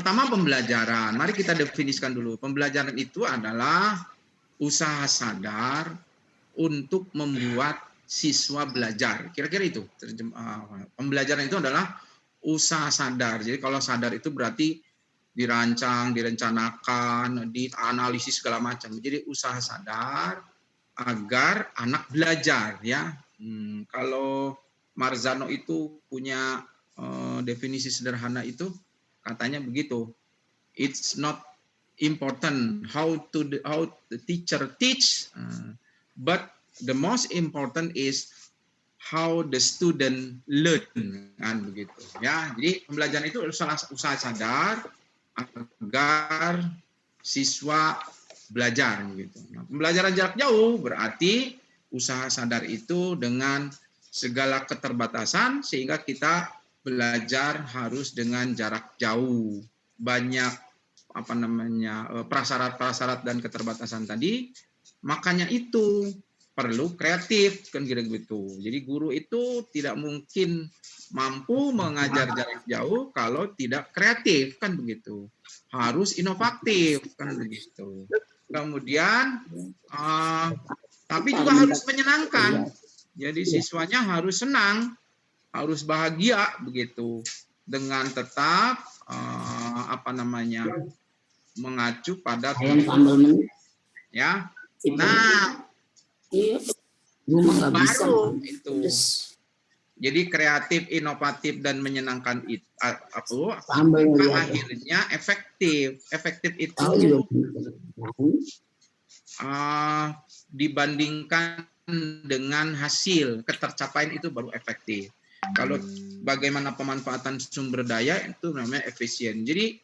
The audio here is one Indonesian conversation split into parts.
pertama pembelajaran. Mari kita definisikan dulu. Pembelajaran itu adalah usaha sadar untuk membuat siswa belajar. Kira-kira itu. Pembelajaran itu adalah usaha sadar. Jadi kalau sadar itu berarti dirancang, direncanakan, dianalisis segala macam. Jadi usaha sadar agar anak belajar, ya. Kalau Marzano itu punya definisi sederhana itu, katanya begitu. It's not important how the teacher teach, but the most important is how the student learn, kan begitu, ya. Jadi pembelajaran itu usaha sadar agar siswa belajar, gitu. Nah, pembelajaran jarak jauh berarti usaha sadar itu dengan segala keterbatasan sehingga kita belajar harus dengan jarak jauh, banyak prasyarat-prasyarat dan keterbatasan tadi, makanya itu perlu kreatif, kan gitu. Jadi guru itu tidak mungkin mampu mengajar jarak jauh kalau tidak kreatif, kan begitu. Harus inovatif, kan begitu. Kemudian tapi juga harus menyenangkan. Jadi siswanya harus senang, harus bahagia begitu, dengan tetap mengacu pada ya. Nah, baru itu. Jadi kreatif, inovatif dan menyenangkan itu akhirnya efektif. Efektif itu dibandingkan dengan hasil, ketercapaian itu baru efektif. Kalau bagaimana pemanfaatan sumber daya itu namanya efisien. Jadi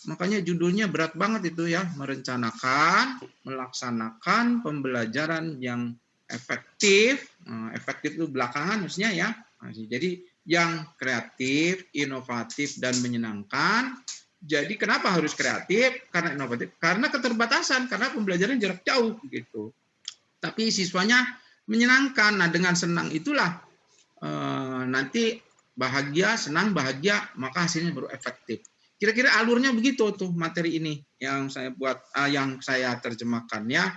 makanya judulnya berat banget itu, ya, merencanakan, melaksanakan pembelajaran yang efektif. Efektif itu belakangan maksudnya, ya. Jadi yang kreatif, inovatif dan menyenangkan. Jadi kenapa harus kreatif? Karena inovatif, karena keterbatasan, karena pembelajaran jarak jauh gitu. Tapi siswanya menyenangkan. Nah, dengan senang itulah nanti bahagia, senang, bahagia, maka hasilnya baru efektif. Kira-kira alurnya begitu tuh materi ini yang saya buat, yang saya terjemahkan, ya.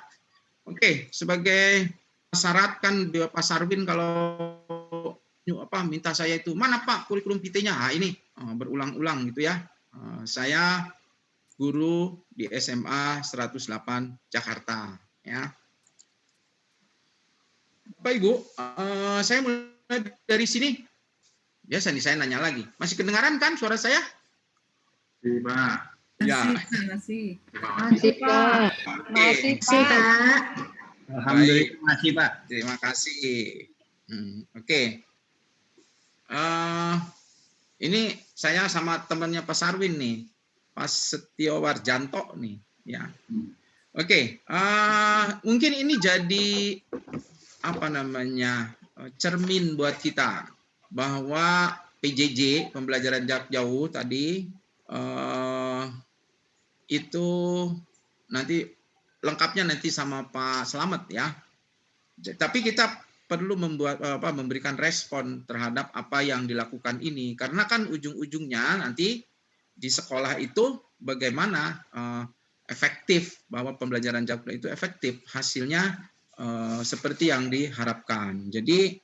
Oke, sebagai syarat kan Pak Sarwin kalau minta saya itu, mana Pak kurikulum PT-nya? Nah, ini berulang-ulang gitu, ya. Saya guru di SMA 108 Jakarta, ya. Bapak Ibu, saya mulai dari sini. Biasa nih saya nanya lagi. Masih kedengaran kan suara saya? Pak. Ya. Masih, Pak. Masih, Pak. Alhamdulillah, masih, Pak. Terima kasih. Oke. Ini saya sama temannya Pak Sarwin nih, Pak Setio Warjanto nih, ya. Oke. Mungkin ini jadi cermin buat kita bahwa PJJ, pembelajaran jarak jauh tadi, itu nanti lengkapnya nanti sama Pak Slamet, ya. Tapi kita perlu memberikan respon terhadap apa yang dilakukan ini, karena kan ujung-ujungnya nanti di sekolah itu bagaimana efektif, bahwa pembelajaran jarak jauh itu efektif, hasilnya seperti yang diharapkan. Jadi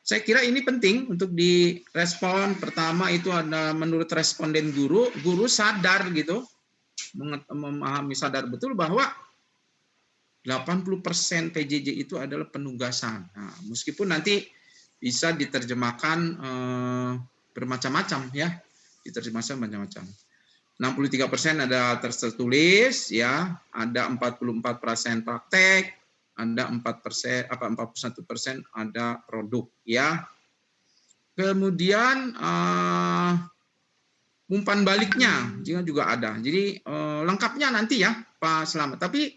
saya kira ini penting untuk direspon. Pertama itu ada menurut responden guru sadar gitu, memahami, sadar betul bahwa 80% PJJ itu adalah penugasan. Nah, meskipun nanti bisa diterjemahkan bermacam-macam, ya, diterjemahkan macam-macam. 63% ada tertulis, ya, ada 44% praktek, ada 41% ada produk, ya. Kemudian umpan baliknya juga ada. Jadi lengkapnya nanti, ya, Pak Slamet. Tapi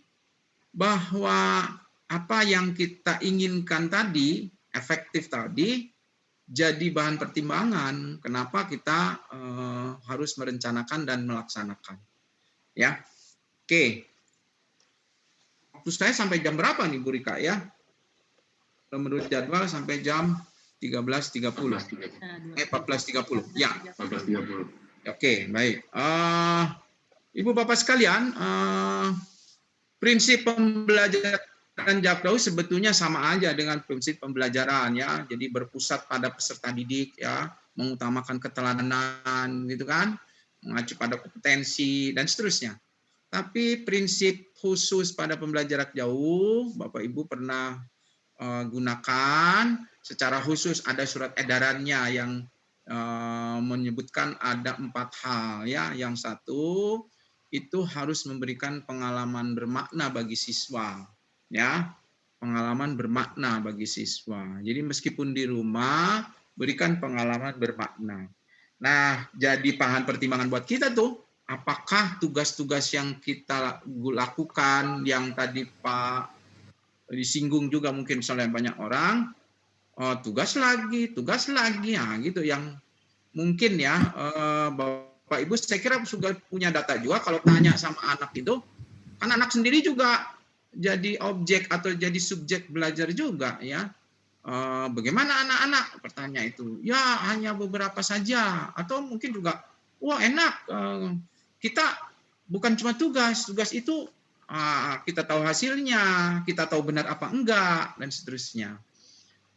bahwa apa yang kita inginkan tadi, efektif tadi, jadi bahan pertimbangan kenapa kita harus merencanakan dan melaksanakan, ya. Oke. Waktu saya sampai jam berapa nih, Bu Rika, ya? Menurut jadwal sampai jam 13.30. 14.30. Ya. 14.30. Oke, baik. Ibu Bapak sekalian, prinsip pembelajaran jarak jauh sebetulnya sama aja dengan prinsip pembelajaran ya. Jadi berpusat pada peserta didik ya, mengutamakan keteladanan gitu kan, mengacu pada kompetensi dan seterusnya. Tapi prinsip khusus pada pembelajaran jarak jauh, Bapak Ibu pernah gunakan secara khusus, ada surat edarannya yang menyebutkan ada 4 hal ya. Yang satu itu harus memberikan pengalaman bermakna bagi siswa ya, pengalaman bermakna bagi siswa. Jadi meskipun di rumah berikan pengalaman bermakna. Nah, jadi bahan pertimbangan buat kita tuh, apakah tugas-tugas yang kita lakukan yang tadi Pak disinggung juga mungkin misalnya banyak orang tugas lagi ya gitu, yang mungkin ya Bapak Ibu saya kira sudah punya data juga kalau tanya sama anak itu, kan anak sendiri juga jadi objek atau jadi subjek belajar juga ya. Bagaimana anak-anak bertanya itu, ya hanya beberapa saja, atau mungkin juga wah enak, kita bukan cuma tugas itu kita tahu hasilnya, kita tahu benar apa enggak dan seterusnya.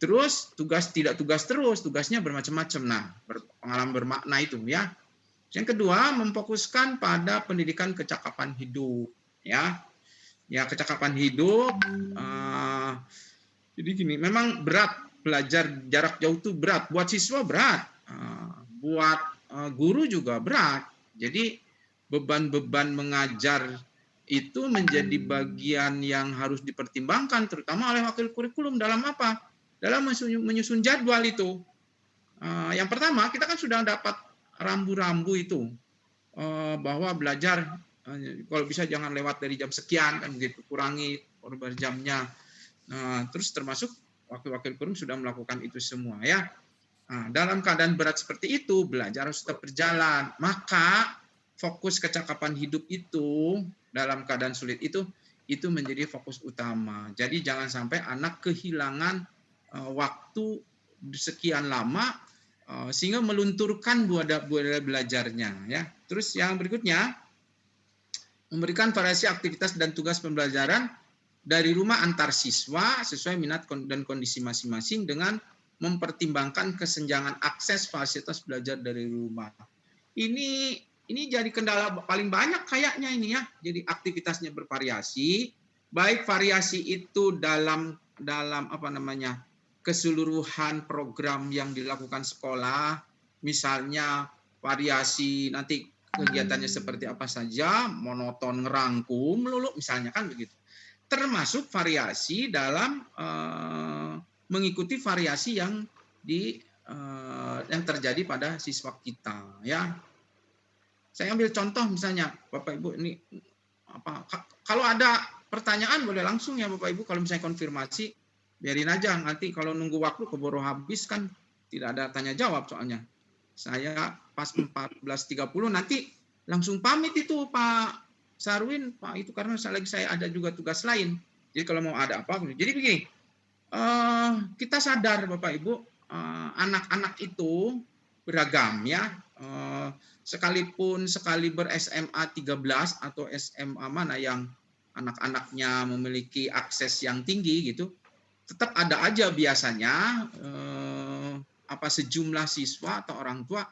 Terus tugas tidak tugas terus, tugasnya bermacam-macam. Nah, pengalaman bermakna itu ya. Yang kedua, memfokuskan pada pendidikan kecakapan hidup ya. Ya, kecakapan hidup jadi gini, memang berat belajar jarak jauh itu berat, buat siswa berat, buat guru juga berat. Jadi beban-beban mengajar itu menjadi bagian yang harus dipertimbangkan, terutama oleh wakil kurikulum dalam apa? Dalam menyusun jadwal itu. Yang pertama, kita kan sudah dapat rambu-rambu itu, bahwa belajar kalau bisa jangan lewat dari jam sekian, kan begitu, kurangi per jamnya. Nah, terus termasuk wakil-wakil kurikulum sudah melakukan itu semua ya. Nah, dalam keadaan berat seperti itu, belajar harus tetap berjalan. Maka fokus kecakapan hidup itu dalam keadaan sulit itu menjadi fokus utama. Jadi jangan sampai anak kehilangan waktu sekian lama sehingga melunturkan budaya belajarnya ya. Terus yang berikutnya, memberikan variasi aktivitas dan tugas pembelajaran dari rumah antar siswa sesuai minat dan kondisi masing-masing dengan mempertimbangkan kesenjangan akses fasilitas belajar dari rumah. Ini jadi kendala paling banyak kayaknya ini ya. Jadi aktivitasnya bervariasi, baik variasi itu dalam apa namanya, keseluruhan program yang dilakukan sekolah, misalnya variasi nanti kegiatannya seperti apa saja, monoton ngerangkum melulu misalnya kan begitu. Termasuk variasi dalam mengikuti variasi yang terjadi pada siswa kita ya. Saya ambil contoh misalnya Bapak Ibu ini kalau ada pertanyaan boleh langsung ya Bapak Ibu, kalau misalnya konfirmasi biarin aja, nanti kalau nunggu waktu keburu habis kan tidak ada tanya jawab soalnya. Saya pas 14.30 nanti langsung pamit itu Pak Sarwin, Pak itu karena saya ada juga tugas lain. Jadi kalau mau ada apa, jadi begini, kita sadar Bapak Ibu, anak-anak itu beragam ya, sekalipun sekaliber SMA 13 atau SMA mana yang anak-anaknya memiliki akses yang tinggi gitu, tetap ada aja biasanya sejumlah siswa atau orang tua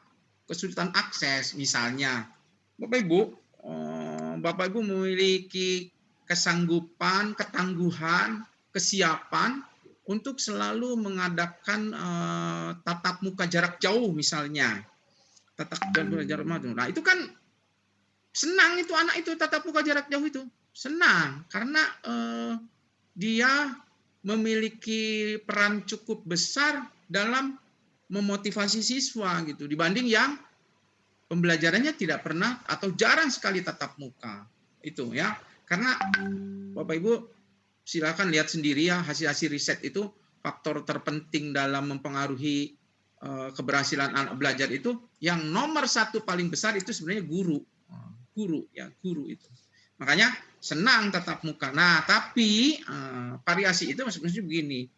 kesulitan akses. Misalnya Bapak Ibu memiliki kesanggupan, ketangguhan, kesiapan untuk selalu mengadakan tatap muka jarak jauh misalnya. Tatap muka jarak jauh. Nah, itu kan senang itu anak itu tatap muka jarak jauh itu. Senang karena dia memiliki peran cukup besar dalam memotivasi siswa gitu dibanding yang pembelajarannya tidak pernah atau jarang sekali tatap muka itu ya. Karena Bapak Ibu silakan lihat sendiri ya, hasil-hasil riset itu faktor terpenting dalam mempengaruhi keberhasilan anak belajar itu yang nomor satu paling besar itu sebenarnya guru itu. Makanya senang tatap muka. Nah, tapi variasi itu maksudnya begini.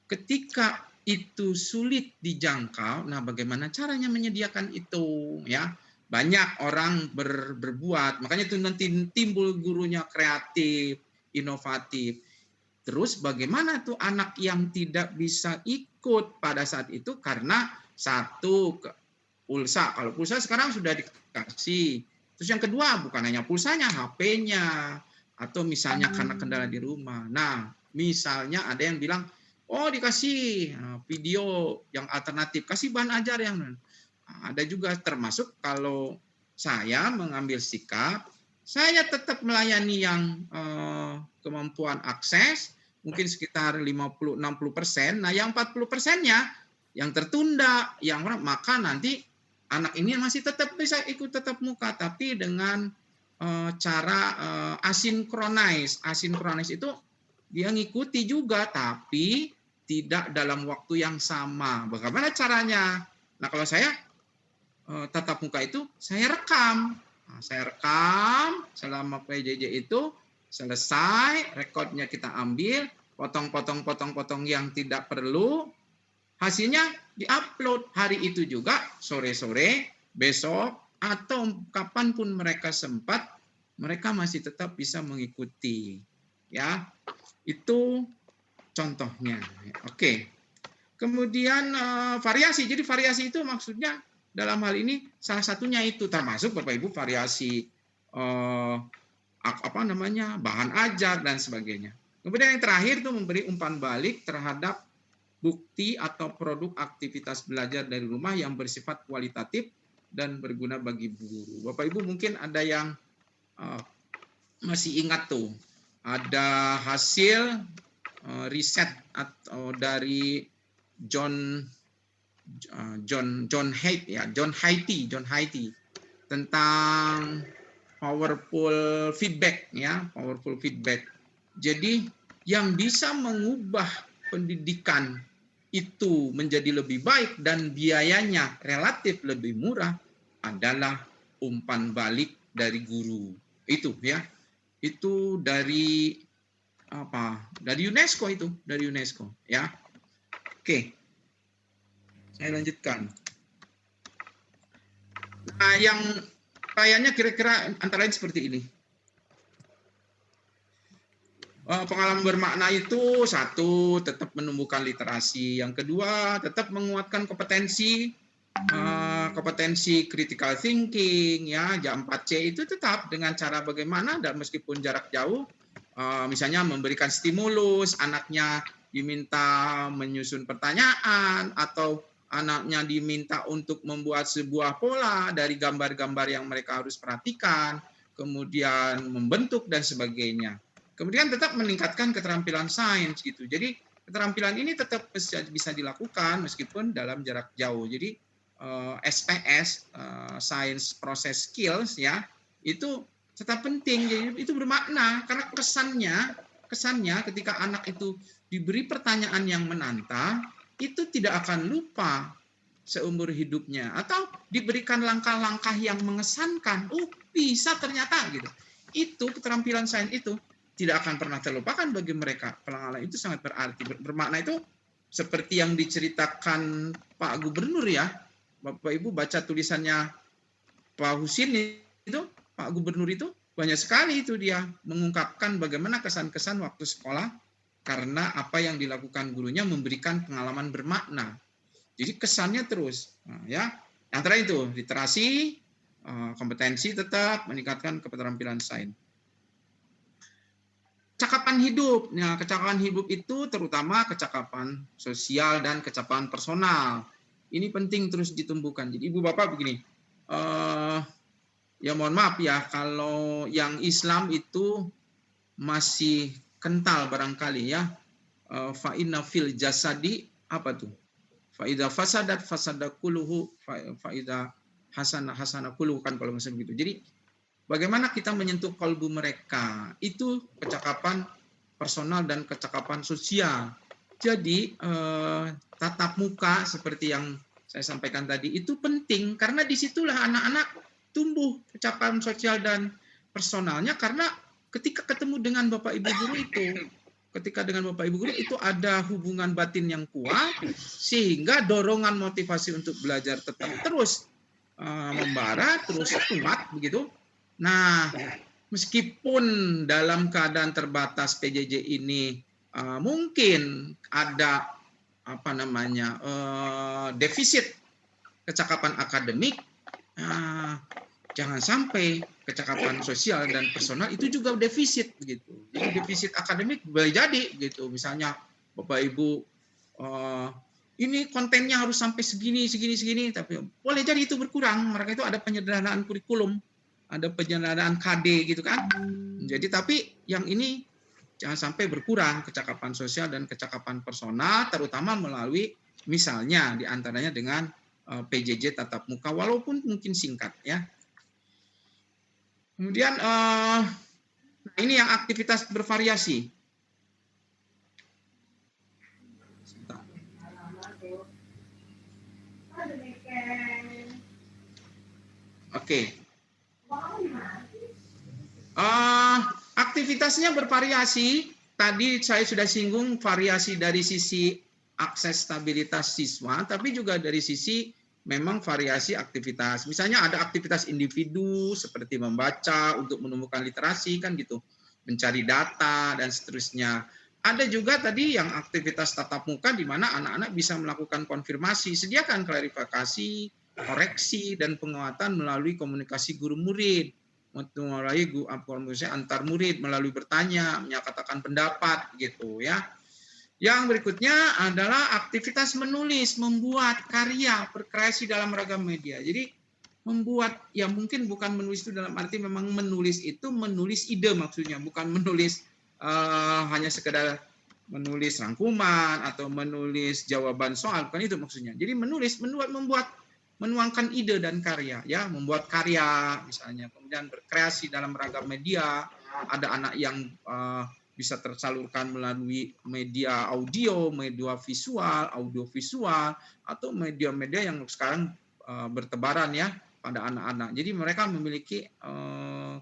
Ketika itu sulit dijangkau, nah bagaimana caranya menyediakan itu ya? banyak orang berbuat, makanya itu nanti timbul gurunya kreatif, inovatif. Terus bagaimana tuh anak yang tidak bisa ikut pada saat itu karena satu pulsa, kalau pulsa sekarang sudah dikasih. Terus yang kedua bukan hanya pulsanya, HP-nya, atau misalnya karena kendala di rumah. Nah, misalnya ada yang bilang, oh dikasih video yang alternatif, kasih bahan ajar yang ada juga, termasuk kalau saya mengambil sikap, saya tetap melayani yang kemampuan akses, mungkin sekitar 50-60%, nah yang 40%-nya yang tertunda, yang maka nanti anak ini masih tetap bisa ikut tatap muka, tapi dengan cara asinkronis. Asinkronis itu dia ngikuti juga, tapi tidak dalam waktu yang sama. Bagaimana caranya? Nah, kalau saya tatap muka itu, saya rekam. Nah, saya rekam selama PJJ itu selesai, rekodnya kita ambil, potong-potong yang tidak perlu, hasilnya diupload hari itu juga, sore-sore, besok, atau kapanpun mereka sempat, mereka masih tetap bisa mengikuti. Ya, itu contohnya. Oke. Kemudian variasi. Jadi variasi itu maksudnya dalam hal ini salah satunya itu termasuk Bapak Ibu variasi bahan ajar dan sebagainya. Kemudian yang terakhir itu memberi umpan balik terhadap bukti atau produk aktivitas belajar dari rumah yang bersifat kualitatif dan berguna bagi guru. Bapak Ibu mungkin ada yang masih ingat tuh, ada hasil riset atau dari John Hattie tentang powerful feedback, ya, powerful feedback. Jadi yang bisa mengubah pendidikan itu menjadi lebih baik dan biayanya relatif lebih murah adalah umpan balik dari guru. Itu ya. Itu dari Dari UNESCO itu, dari UNESCO ya. Oke. Saya lanjutkan. Nah, yang kayaknya kira-kira antara lain seperti ini. Pengalaman bermakna itu satu, tetap menumbuhkan literasi. Yang kedua, tetap menguatkan kompetensi critical thinking, ya, 4C itu tetap dengan cara bagaimana, dan meskipun jarak jauh, misalnya memberikan stimulus, anaknya diminta menyusun pertanyaan, atau anaknya diminta untuk membuat sebuah pola dari gambar-gambar yang mereka harus perhatikan, kemudian membentuk dan sebagainya. Kemudian tetap meningkatkan keterampilan sains gitu. Jadi keterampilan ini tetap bisa dilakukan meskipun dalam jarak jauh. Jadi SPS, Science Process Skills, ya, itu tetap penting. Jadi itu bermakna karena kesannya ketika anak itu diberi pertanyaan yang menantang, itu tidak akan lupa seumur hidupnya, atau diberikan langkah-langkah yang mengesankan. Bisa ternyata gitu. Itu keterampilan sains itu tidak akan pernah terlupakan bagi mereka. Pengalaman itu sangat berarti. Bermakna itu seperti yang diceritakan Pak Gubernur, ya. Bapak Ibu baca tulisannya Pak Husin itu, Pak Gubernur itu banyak sekali itu dia mengungkapkan bagaimana kesan-kesan waktu sekolah karena apa yang dilakukan gurunya memberikan pengalaman bermakna. Jadi kesannya terus, ya. Antara itu literasi, kompetensi tetap meningkatkan keterampilan sains. Kecakapan hidup. Nah, kecakapan hidup itu terutama kecakapan sosial dan kecakapan personal. Ini penting terus ditumbuhkan. Jadi Ibu Bapak begini, ya mohon maaf ya, kalau yang Islam itu masih kental barangkali, ya. Fa inna fil jasadi apa tuh? Fa idza fasadat fasada kulluhu, fa idza hasana kulluhu, kan kalau misalnya begitu. Jadi bagaimana kita menyentuh kalbu mereka, itu kecakapan personal dan kecakapan sosial. Jadi tatap muka seperti yang saya sampaikan tadi itu penting, karena disitulah anak-anak tumbuh kecakapan sosial dan personalnya, karena ketika ketemu dengan Bapak Ibu guru itu ada hubungan batin yang kuat, sehingga dorongan motivasi untuk belajar tetap terus membara terus kuat begitu. Nah, meskipun dalam keadaan terbatas PJJ ini mungkin ada defisit kecakapan akademik, jangan sampai kecakapan sosial dan personal itu juga defisit begitu. Jadi defisit akademik boleh jadi gitu. Misalnya Bapak Ibu ini kontennya harus sampai segini, tapi boleh jadi itu berkurang. Mereka itu ada penyederhanaan kurikulum, ada penyederhanaan KD gitu kan. Jadi tapi yang ini jangan sampai berkurang kecakapan sosial dan kecakapan personal, terutama melalui misalnya diantaranya dengan PJJ tatap muka, walaupun mungkin singkat ya. Kemudian ini yang aktivitas bervariasi. Oke. Aktivitasnya bervariasi. Tadi saya sudah singgung variasi dari sisi akses stabilitas siswa, tapi juga dari sisi memang variasi aktivitas. Misalnya ada aktivitas individu seperti membaca untuk menemukan literasi kan gitu, mencari data dan seterusnya. Ada juga tadi yang aktivitas tatap muka di mana anak-anak bisa melakukan konfirmasi, sediakan klarifikasi, koreksi dan penguatan melalui komunikasi guru murid, melalui komunikasi antar murid, melalui bertanya, menyatakan pendapat gitu ya. Yang berikutnya adalah aktivitas menulis, membuat karya, berkreasi dalam ragam media. Jadi membuat, ya mungkin bukan menulis itu dalam arti memang menulis itu menulis ide maksudnya, bukan menulis hanya sekedar menulis rangkuman atau menulis jawaban soal, bukan itu maksudnya. Jadi menulis, menuangkan ide dan karya, ya, membuat karya misalnya, kemudian berkreasi dalam ragam media. Ada anak yang bisa tersalurkan melalui media audio, media visual, audiovisual, atau media-media yang sekarang bertebaran ya pada anak-anak. Jadi mereka memiliki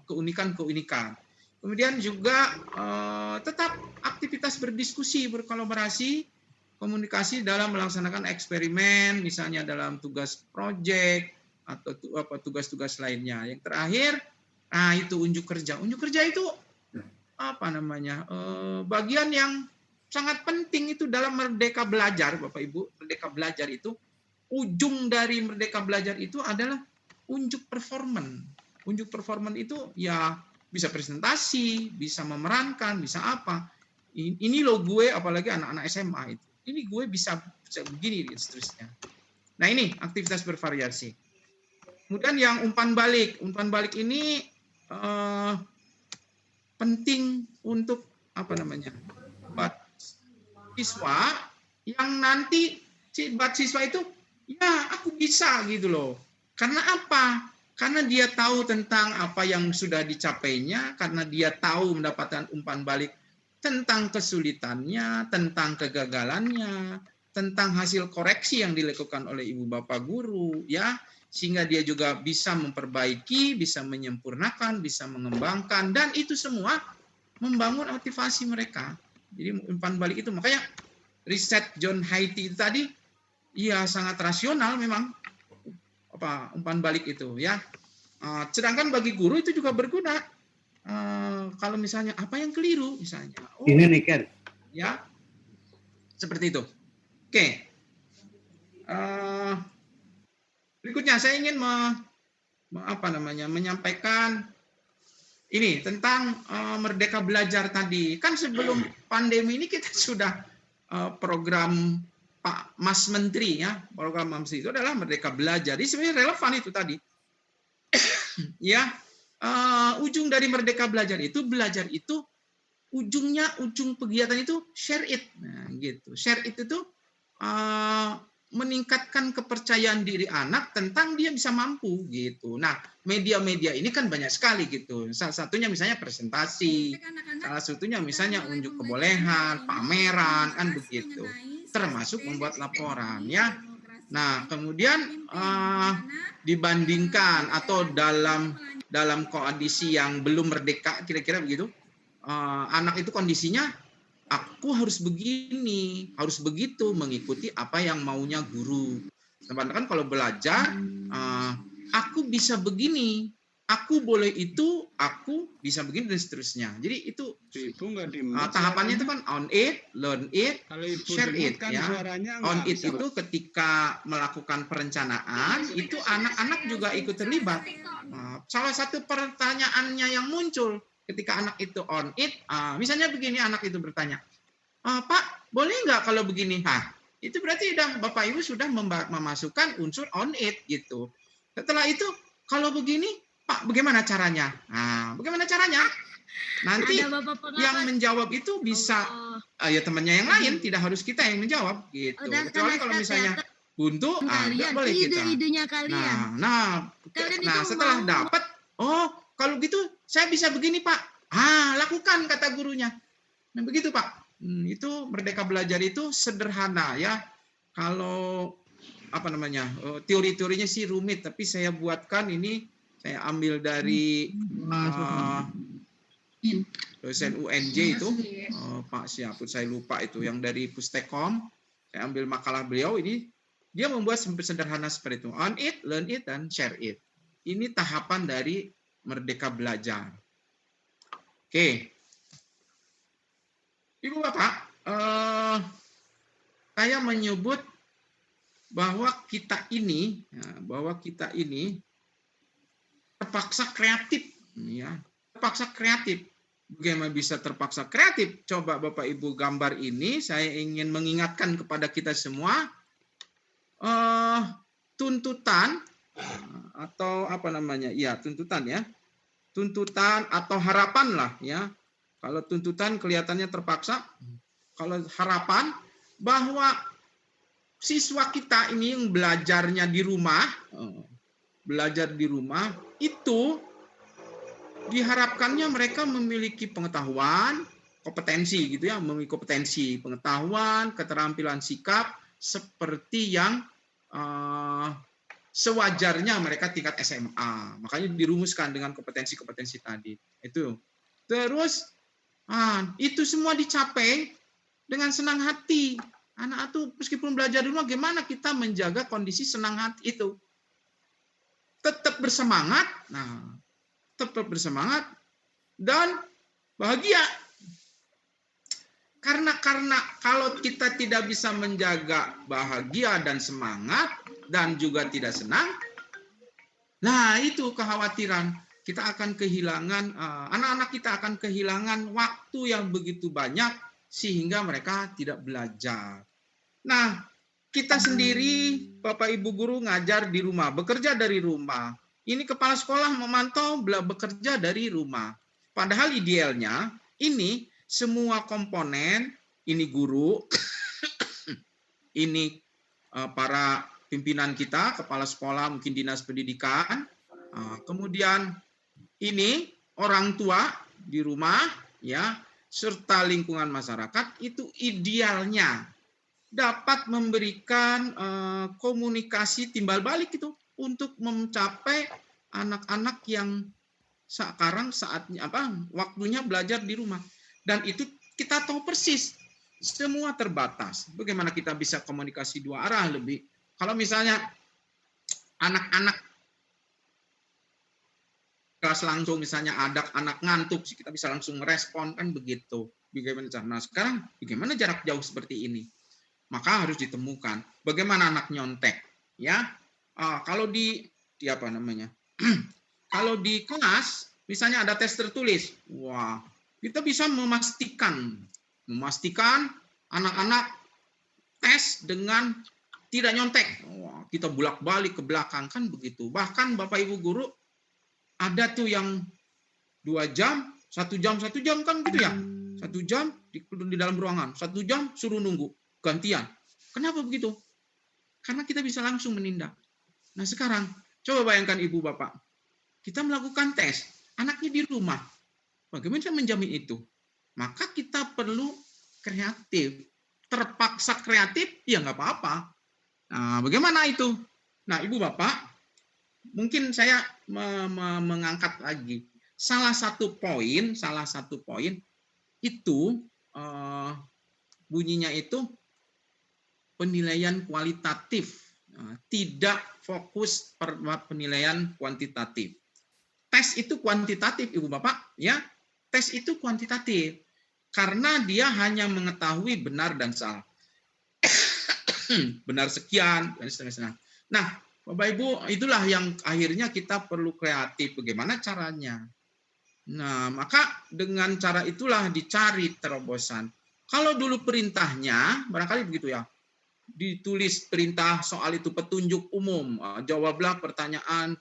keunikan-keunikan. Kemudian juga tetap aktivitas berdiskusi, berkolaborasi, komunikasi dalam melaksanakan eksperimen, misalnya dalam tugas proyek atau tugas-tugas lainnya. Yang terakhir, itu unjuk kerja. Unjuk kerja itu bagian yang sangat penting itu dalam Merdeka Belajar, Bapak Ibu. Merdeka Belajar itu, ujung dari Merdeka Belajar itu adalah unjuk performan. Unjuk performan itu ya bisa presentasi, bisa memerankan, bisa apa. Ini loh gue, apalagi anak-anak SMA itu. Ini gue bisa begini dan seterusnya. Nah ini aktivitas bervariasi. Kemudian yang umpan balik. Umpan balik ini penting untuk buat siswa yang nanti buat siswa itu ya aku bisa gitu loh. Karena apa? Karena dia tahu tentang apa yang sudah dicapainya, karena dia tahu mendapatkan umpan balik tentang kesulitannya, tentang kegagalannya, tentang hasil koreksi yang dilakukan oleh ibu bapak guru, ya, sehingga dia juga bisa memperbaiki, bisa menyempurnakan, bisa mengembangkan, dan itu semua membangun motivasi mereka. Jadi umpan balik itu, makanya riset John Hattie itu tadi, ya sangat rasional memang umpan balik itu, ya. Sedangkan bagi guru itu juga berguna. Kalau misalnya apa yang keliru, misalnya, ini nih Ken, ya, seperti itu. Oke. Berikutnya saya ingin menyampaikan ini tentang Merdeka Belajar tadi. Kan sebelum pandemi ini kita sudah program Pak Mas Menteri, ya, program Mas Menteri itu adalah Merdeka Belajar. Jadi sebenarnya relevan itu tadi. Ya, ujung dari Merdeka Belajar itu ujung kegiatan itu share it. Nah, gitu. Share it itu meningkatkan kepercayaan diri anak tentang dia bisa mampu gitu. Nah, media-media ini kan banyak sekali gitu. Salah satunya misalnya presentasi, salah satunya misalnya unjuk kebolehan, pameran, kan begitu. Termasuk membuat laporan, ya. Nah, kemudian dibandingkan atau dalam kondisi yang belum merdeka, kira-kira begitu, anak itu kondisinya aku harus begini, harus begitu, mengikuti apa yang maunya guru. Sementara kan kalau belajar aku bisa begini, aku boleh itu, aku bisa begini dan seterusnya. Jadi itu Ibu nggak dimut tahapannya itu suaranya. kan on it, learn it, Kalau Ibu share dimut it kan ya. suaranya On nggak it bisa. itu ketika melakukan perencanaan itu anak-anak juga ikut terlibat. Salah satu pertanyaannya yang muncul ketika anak itu on it, misalnya begini, anak itu bertanya, Pak, boleh nggak kalau begini? Itu berarti Bapak Ibu sudah memasukkan unsur on it gitu. Setelah itu, kalau begini, Pak, bagaimana caranya? Bagaimana caranya? Nanti yang menjawab itu bisa ya temannya yang lain, tidak harus kita yang menjawab gitu. Kecuali kalau misalnya buntu, nggak boleh kita. Nah, setelah dapat, kalau gitu saya bisa begini Pak. Lakukan kata gurunya. Nah begitu Pak. Itu Merdeka Belajar itu sederhana ya. Kalau teori-teorinya sih rumit, tapi saya buatkan ini, saya ambil dari dosen UNJ itu, Pak siapa saya lupa itu, yang dari Pustekom. Saya ambil makalah beliau ini, dia membuat sederhana seperti itu. On it, learn it, dan share it. Ini tahapan dari Merdeka Belajar. Oke. Ibu Bapak, saya menyebut bahwa kita ini terpaksa kreatif, ya. Terpaksa kreatif. Bagaimana bisa terpaksa kreatif? Coba Bapak Ibu gambar ini, saya ingin mengingatkan kepada kita semua tuntutan atau tuntutan ya. Tuntutan atau harapan lah ya. Kalau tuntutan kelihatannya terpaksa, kalau harapan bahwa siswa kita ini yang belajar di rumah itu diharapkannya mereka memiliki pengetahuan, kompetensi gitu ya, memiliki kompetensi, pengetahuan, keterampilan sikap seperti yang sewajarnya mereka tingkat SMA. Makanya dirumuskan dengan kompetensi-kompetensi tadi. Itu. Terus itu semua dicapai dengan senang hati. Anak itu meskipun belajar di rumah, gimana kita menjaga kondisi senang hati itu? Tetap bersemangat, dan bahagia. Karena kalau kita tidak bisa menjaga bahagia dan semangat dan juga tidak senang, itu kekhawatiran. Kita akan kehilangan, anak-anak kita akan kehilangan waktu yang begitu banyak sehingga mereka tidak belajar. Nah, kita sendiri, Bapak Ibu guru ngajar di rumah, bekerja dari rumah. Ini kepala sekolah memantau bekerja dari rumah. Padahal idealnya ini semua komponen, ini guru, ini para pimpinan kita, kepala sekolah, mungkin dinas pendidikan, kemudian ini orang tua di rumah, ya, serta lingkungan masyarakat itu idealnya dapat memberikan komunikasi timbal balik itu untuk mencapai anak-anak yang sekarang waktunya belajar di rumah. Dan itu kita tahu persis semua terbatas. Bagaimana kita bisa komunikasi dua arah lebih? Kalau misalnya anak-anak kelas langsung, misalnya ada anak ngantuk, kita bisa langsung merespon kan begitu. Bagaimana? Nah sekarang bagaimana jarak jauh seperti ini? Maka harus ditemukan bagaimana anak nyontek, ya. Kalau kalau di kelas misalnya ada tes tertulis, kita bisa memastikan anak-anak tes dengan tidak nyontek. Kita bolak-balik ke belakang kan begitu. Bahkan Bapak Ibu guru ada tuh yang 2 jam, 1 jam kan gitu ya. 1 jam di dalam ruangan, 1 jam suruh nunggu gantian. Kenapa begitu? Karena kita bisa langsung menindak. Nah sekarang coba bayangkan Ibu Bapak, kita melakukan tes, anaknya di rumah. Bagaimana menjamin itu? Maka kita perlu kreatif. Terpaksa kreatif, ya nggak apa-apa. Nah, bagaimana itu? Nah, Ibu Bapak, mungkin saya mengangkat lagi. Salah satu poin itu bunyinya itu penilaian kualitatif. tidak fokus penilaian kuantitatif. Tes itu kuantitatif, Ibu Bapak, ya. Tes itu kuantitatif karena dia hanya mengetahui benar dan salah. Benar sekian dan seterusnya. Nah, Bapak Ibu, itulah yang akhirnya kita perlu kreatif. Bagaimana caranya? Nah, maka dengan cara itulah dicari terobosan. Kalau dulu perintahnya, barangkali begitu ya, ditulis perintah soal itu petunjuk umum, jawablah pertanyaan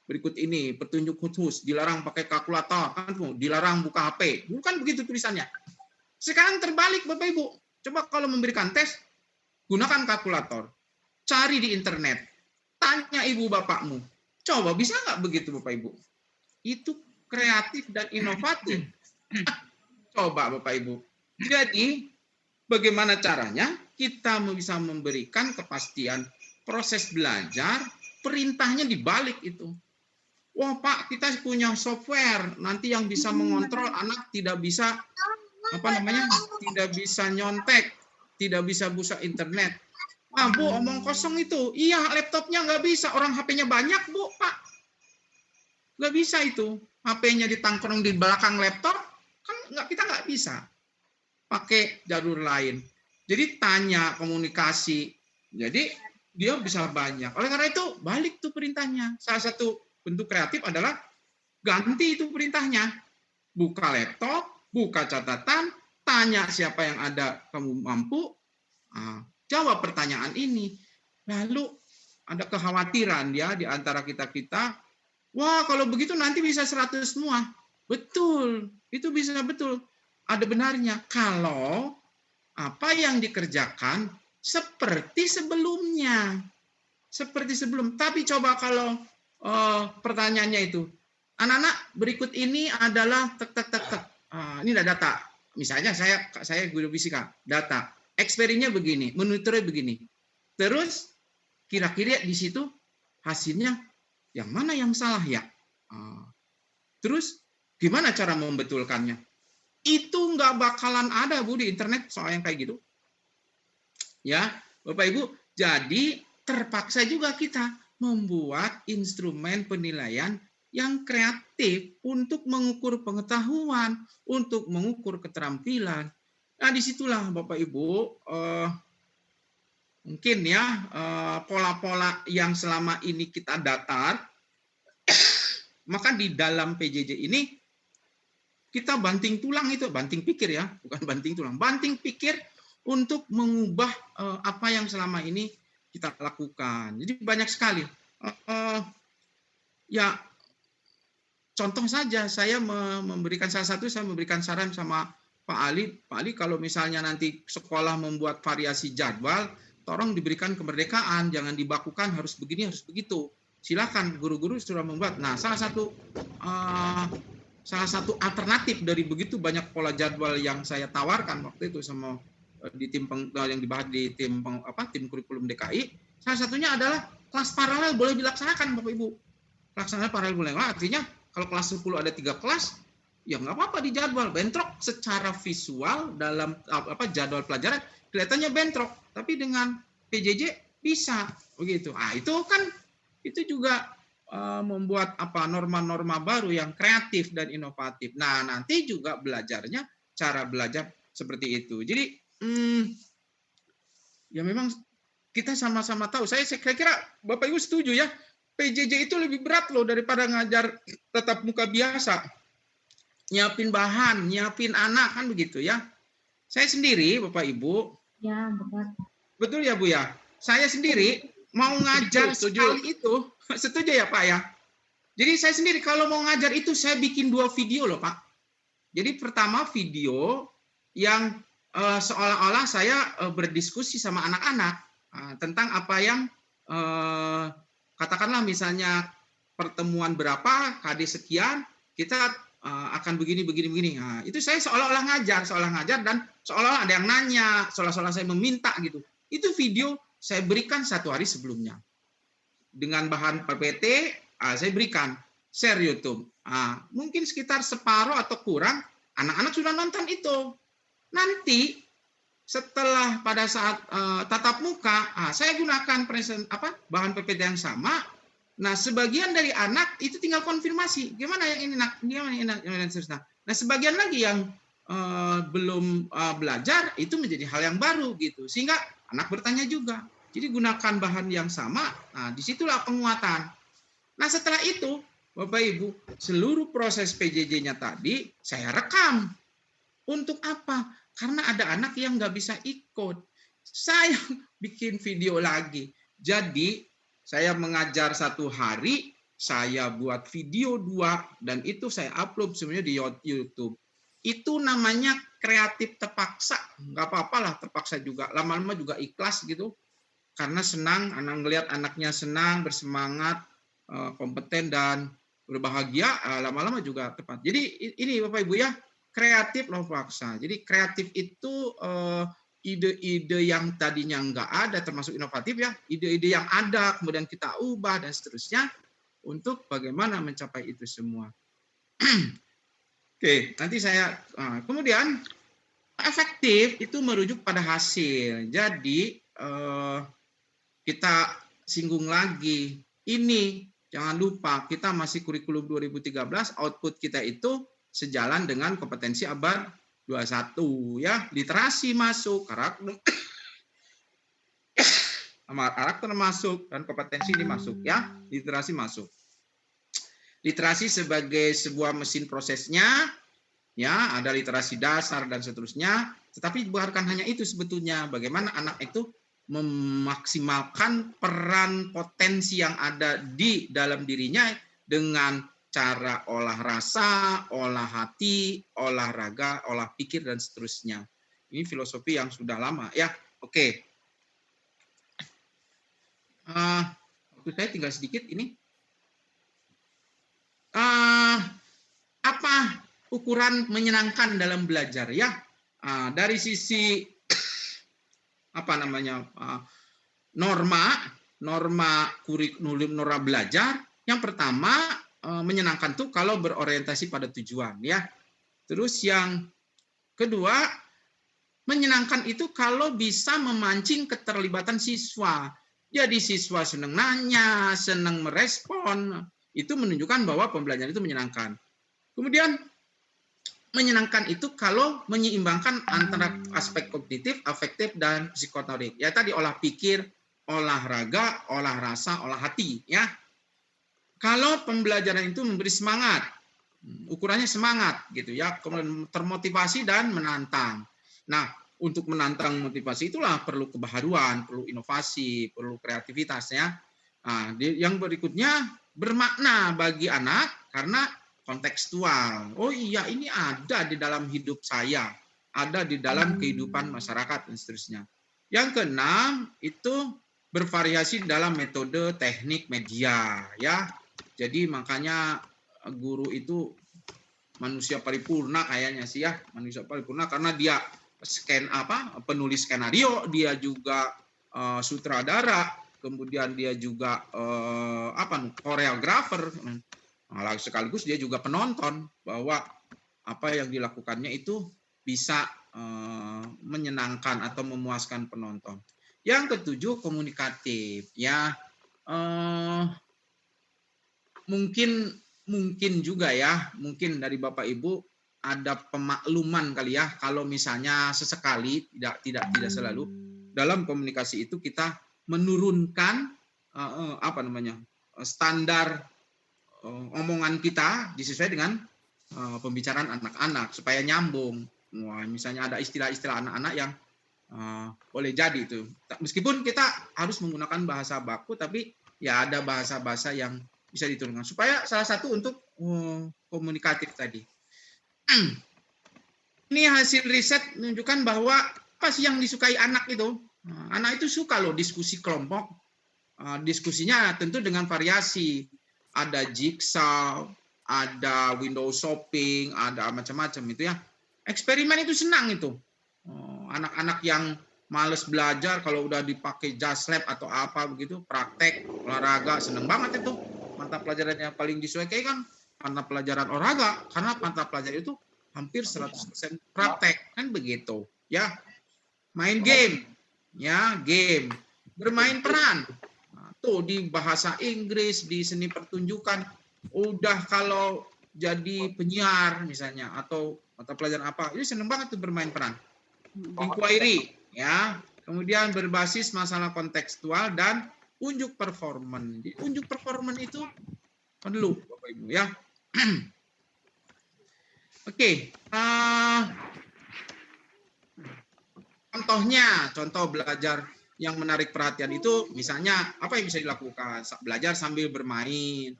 berikut ini, petunjuk khusus, dilarang pakai kalkulator, kan dilarang buka HP. Bukan begitu tulisannya. Sekarang terbalik Bapak Ibu. Coba kalau memberikan tes, gunakan kalkulator. Cari di internet. Tanya ibu bapakmu. Coba bisa nggak begitu Bapak Ibu? Itu kreatif dan inovatif. Coba Bapak Ibu. Jadi bagaimana caranya kita bisa memberikan kepastian proses belajar, perintahnya dibalik itu. Wah Pak, kita punya software nanti yang bisa mengontrol anak tidak bisa tidak bisa nyontek, tidak bisa buka internet. Wah Bu, omong kosong itu. Iya, laptopnya nggak bisa, orang HP-nya banyak Bu, Pak. Nggak bisa itu. HP-nya ditangkrong di belakang laptop, kan kita nggak bisa. Pakai jalur lain. Jadi tanya, komunikasi. Jadi dia bisa banyak. Oleh karena itu, balik tuh perintahnya. Salah satu bentuk kreatif adalah ganti itu perintahnya. Buka laptop, buka catatan, tanya siapa yang ada, kamu mampu, jawab pertanyaan ini. Lalu ada kekhawatiran ya di antara kita-kita, wah kalau begitu nanti bisa 100 semua. Betul, itu bisa betul. Ada benarnya kalau apa yang dikerjakan seperti sebelumnya. Seperti sebelum. Tapi coba kalau pertanyaannya itu, anak-anak berikut ini adalah ini ada data. Misalnya saya guru fisika, data. Eksperimennya begini, monitornya begini. Terus kira-kira di situ hasilnya yang mana yang salah ya? Terus gimana cara membetulkannya? Itu nggak bakalan ada Bu di internet soal yang kayak gitu. Ya, Bapak Ibu, jadi terpaksa juga kita membuat instrumen penilaian yang kreatif untuk mengukur pengetahuan, untuk mengukur keterampilan. Nah, disitulah Bapak Ibu, mungkin ya pola-pola yang selama ini kita datar, maka di dalam PJJ ini kita banting tulang itu, banting pikir ya, bukan banting tulang, banting pikir untuk mengubah apa yang selama ini kita lakukan. Jadi banyak sekali. Ya, contoh saja saya memberikan salah satu, saya memberikan saran sama Pak Ali. Pak Ali kalau misalnya nanti sekolah membuat variasi jadwal, tolong diberikan kemerdekaan, jangan dibakukan harus begini, harus begitu. Silakan, guru-guru sudah membuat. Nah, salah satu alternatif dari begitu banyak pola jadwal yang saya tawarkan waktu itu sama di tim yang dibahas di tim kurikulum DKI, salah satunya adalah kelas paralel boleh dilaksanakan Bapak Ibu. Laksanakan paralel boleh. Artinya kalau kelas 10 ada 3 kelas, ya nggak apa-apa di jadwal. Bentrok secara visual dalam jadwal pelajaran kelihatannya bentrok, tapi dengan PJJ bisa begitu. Itu kan itu juga membuat norma-norma baru yang kreatif dan inovatif. Nah, nanti juga belajarnya cara belajar seperti itu. Jadi ya memang kita sama-sama tahu. Saya kira Bapak Ibu setuju ya. PJJ itu lebih berat loh daripada ngajar tatap muka biasa. Nyiapin bahan, nyiapin anak kan begitu ya. Saya sendiri Bapak Ibu. Ya, betul. Betul ya Bu ya. Saya sendiri mau ngajar sekali itu, setuju ya Pak ya. Jadi saya sendiri kalau mau ngajar itu saya bikin 2 video loh Pak. Jadi pertama video yang seolah-olah saya berdiskusi sama anak-anak tentang apa yang katakanlah misalnya pertemuan berapa, KD sekian, kita akan begini. Nah, itu saya seolah-olah ngajar dan seolah-olah ada yang nanya, seolah-olah saya meminta gitu. Itu video saya berikan 1 hari sebelumnya. Dengan bahan PPT, saya berikan, share YouTube. Mungkin sekitar separuh atau kurang, anak-anak sudah nonton itu. Nanti setelah pada saat tatap muka, saya gunakan bahan PPT yang sama. Nah, sebagian dari anak itu tinggal konfirmasi, gimana yang ini nak, gimana yang ini nak, dan seterusnya. Nah, sebagian lagi yang belum belajar itu menjadi hal yang baru gitu, sehingga anak bertanya juga. Jadi gunakan bahan yang sama. Nah, disitulah penguatan. Nah, setelah itu, Bapak Ibu, seluruh proses PJJ-nya tadi saya rekam. Untuk apa? Karena ada anak yang nggak bisa ikut. Saya bikin video lagi. Jadi, saya mengajar 1 hari, saya buat video 2, dan itu saya upload semuanya di YouTube. Itu namanya kreatif terpaksa. Nggak apa-apa lah, terpaksa juga. Lama-lama juga ikhlas gitu. Karena senang, anak ngelihat anaknya senang, bersemangat, kompeten, dan berbahagia, lama-lama juga tepat. Jadi ini Bapak Ibu ya, kreatif loh paksa. Jadi kreatif itu ide-ide yang tadinya nggak ada, termasuk inovatif ya, ide-ide yang ada, kemudian kita ubah dan seterusnya untuk bagaimana mencapai itu semua. Oke, nanti saya kemudian efektif itu merujuk pada hasil. Jadi kita singgung lagi ini. Jangan lupa, kita masih kurikulum 2013, output kita itu sejalan dengan kompetensi abad 21 ya. Literasi masuk, karakter masuk, dan kompetensi ini masuk ya. Literasi masuk. Literasi sebagai sebuah mesin prosesnya ya, ada literasi dasar dan seterusnya, tetapi bukan hanya itu sebetulnya, bagaimana anak itu memaksimalkan peran potensi yang ada di dalam dirinya dengan cara olah rasa, olah hati, olahraga, olah pikir, dan seterusnya. Ini filosofi yang sudah lama ya. Oke. Waktu saya tinggal sedikit ini. Apa ukuran menyenangkan dalam belajar ya? Dari sisi norma kurikulum, norma belajar. Yang pertama, menyenangkan tuh kalau berorientasi pada tujuan ya. Terus yang kedua, menyenangkan itu kalau bisa memancing keterlibatan siswa. Jadi siswa senang nanya, senang merespon, itu menunjukkan bahwa pembelajaran itu menyenangkan. Kemudian menyenangkan itu kalau menyeimbangkan antara aspek kognitif, afektif, dan psikomotorik. Ya tadi olah pikir, olahraga, olah rasa, olah hati. Ya. Kalau pembelajaran itu memberi semangat, ukurannya semangat, gitu ya, kemudian termotivasi dan menantang. Nah, untuk menantang motivasi itulah perlu kebaharuan, perlu inovasi, perlu kreativitas ya. Nah, yang berikutnya bermakna bagi anak karena kontekstual. Oh iya, ini ada di dalam hidup saya, ada di dalam kehidupan masyarakat dan seterusnya. Yang keenam itu bervariasi dalam metode, teknik, media ya. Jadi makanya guru itu manusia paripurna kayaknya sih ya, manusia paripurna karena dia penulis skenario, dia juga sutradara, kemudian dia juga koreografer. Sekaligus dia juga penonton, bahwa apa yang dilakukannya itu bisa menyenangkan atau memuaskan penonton. Yang ketujuh, komunikatif ya. Mungkin juga ya, mungkin dari Bapak Ibu ada pemakluman kali ya, kalau misalnya sesekali, tidak selalu, dalam komunikasi itu kita menurunkan standar omongan kita disesuaikan dengan pembicaraan anak-anak supaya nyambung. Wah, misalnya ada istilah-istilah anak-anak yang boleh jadi itu. Meskipun kita harus menggunakan bahasa baku, tapi ya ada bahasa-bahasa yang bisa diturunkan. Supaya salah satu untuk komunikatif tadi. Ini hasil riset menunjukkan bahwa apa sih yang disukai anak itu? Anak itu suka loh diskusi kelompok. Diskusinya tentu dengan variasi. Ada jigsaw, ada window shopping, ada macam-macam itu ya. Eksperimen itu senang itu. Anak-anak yang males belajar kalau udah dipakai just lab atau apa begitu, praktek olahraga senang banget itu. Mata pelajaran yang paling disukai kan mata pelajaran olahraga, karena mata pelajaran itu hampir 100% praktek kan begitu ya. main game, ya game, bermain peran. Nah, tuh di bahasa Inggris, di seni pertunjukan, udah kalau jadi penyiar misalnya atau mata pelajaran apa, itu seneng banget tuh bermain peran. Inquiry, ya, kemudian berbasis masalah kontekstual dan unjuk performan. Jadi, unjuk performan itu perlu, Bapak Ibu, ya. Oke, contoh belajar yang menarik perhatian itu, misalnya apa yang bisa dilakukan? Belajar sambil bermain,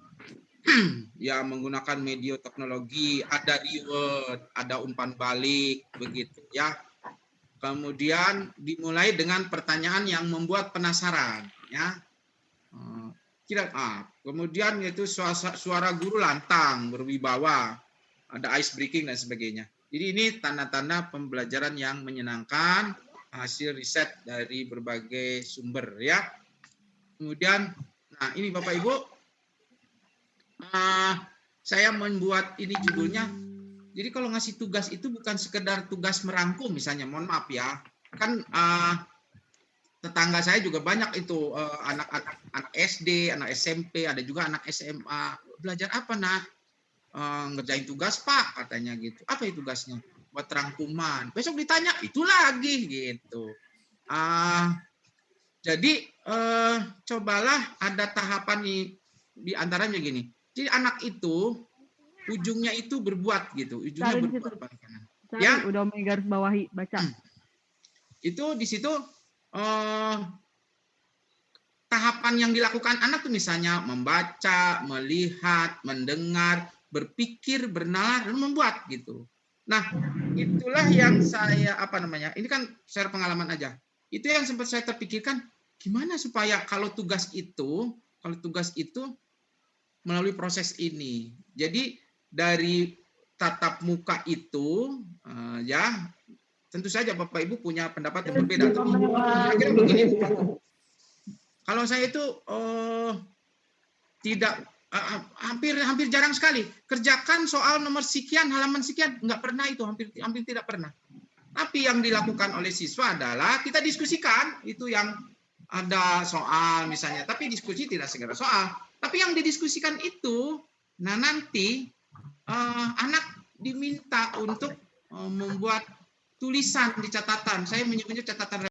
ya menggunakan media teknologi, ada reward, ada umpan balik, begitu, ya. Kemudian dimulai dengan pertanyaan yang membuat penasaran, ya. Kemudian yaitu suara guru lantang, berwibawa, ada ice breaking dan sebagainya. Jadi ini tanda-tanda pembelajaran yang menyenangkan, hasil riset dari berbagai sumber, ya. Kemudian, nah ini Bapak Ibu, saya membuat ini judulnya. Jadi kalau ngasih tugas itu bukan sekedar tugas merangkum, misalnya, mohon maaf ya, kan tetangga saya juga banyak itu anak SD, anak SMP, ada juga anak SMA. Belajar apa, nak? Ngerjain tugas, Pak, katanya gitu. Apa itu tugasnya? Buat rangkuman. Besok ditanya, itu lagi gitu. Jadi cobalah ada tahapan di antaranya gini. Jadi anak itu ujungnya itu berbuat gitu, ujungnya berbuat. Ya, udah garis bawahi, baca. Itu di situ tahapan yang dilakukan anak tuh misalnya membaca, melihat, mendengar, berpikir, bernalar, dan membuat gitu. Nah, itulah yang saya ini kan share pengalaman aja. Itu yang sempat saya terpikirkan, gimana supaya kalau tugas itu melalui proses ini. Jadi dari tatap muka itu, ya tentu saja Bapak Ibu punya pendapat yang berbeda. Tapi kira-kira begini, kalau saya itu tidak hampir jarang sekali kerjakan soal nomor sekian, halaman sekian, nggak pernah itu, hampir tidak pernah. Tapi yang dilakukan oleh siswa adalah kita diskusikan, itu yang ada soal misalnya, tapi diskusi tidak segera soal. Tapi yang didiskusikan itu, nah nanti anak diminta untuk membuat tulisan di catatan. Saya menyebutnya catatan